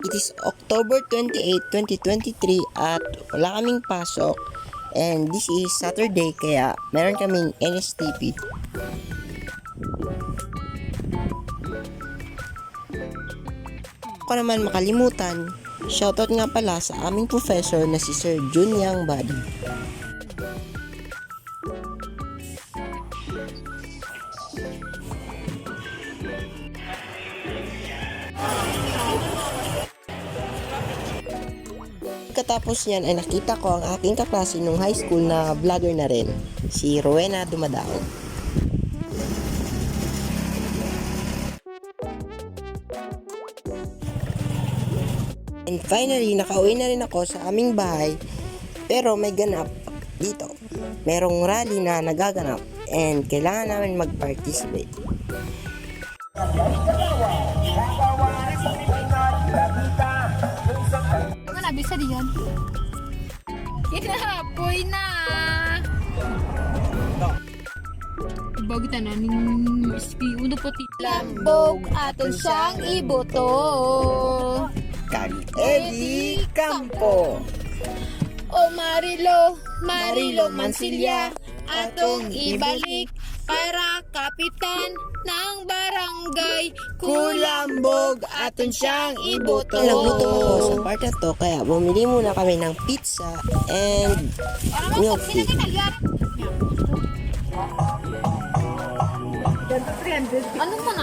It is October 28, 2023 at wala kaming pasok and this is Saturday kaya meron kaming NSTP. Ako naman makalimutan, shoutout nga pala sa aming professor na si Sir Junyang Badi. Katapos niyan ay nakita ko ang aking kaklase nung high school na vlogger na rin, si Rowena Dumadao. And finally, nakauwi na rin ako sa aming bahay, pero may ganap dito. Merong rally na nagaganap and kailangan namin mag-participate. Mana bisa diyan? Kinapoy na. Bago tananin SP uno pati lambog aton siyang iboto. Kag Eddie Campo. O Marilo Mansilla atong ibalik para kapitan ng barangay Kulambog aton siyang iboto. Nagluto ako sa part na to kaya bumili muna kami ng pizza and milk tea. Ano man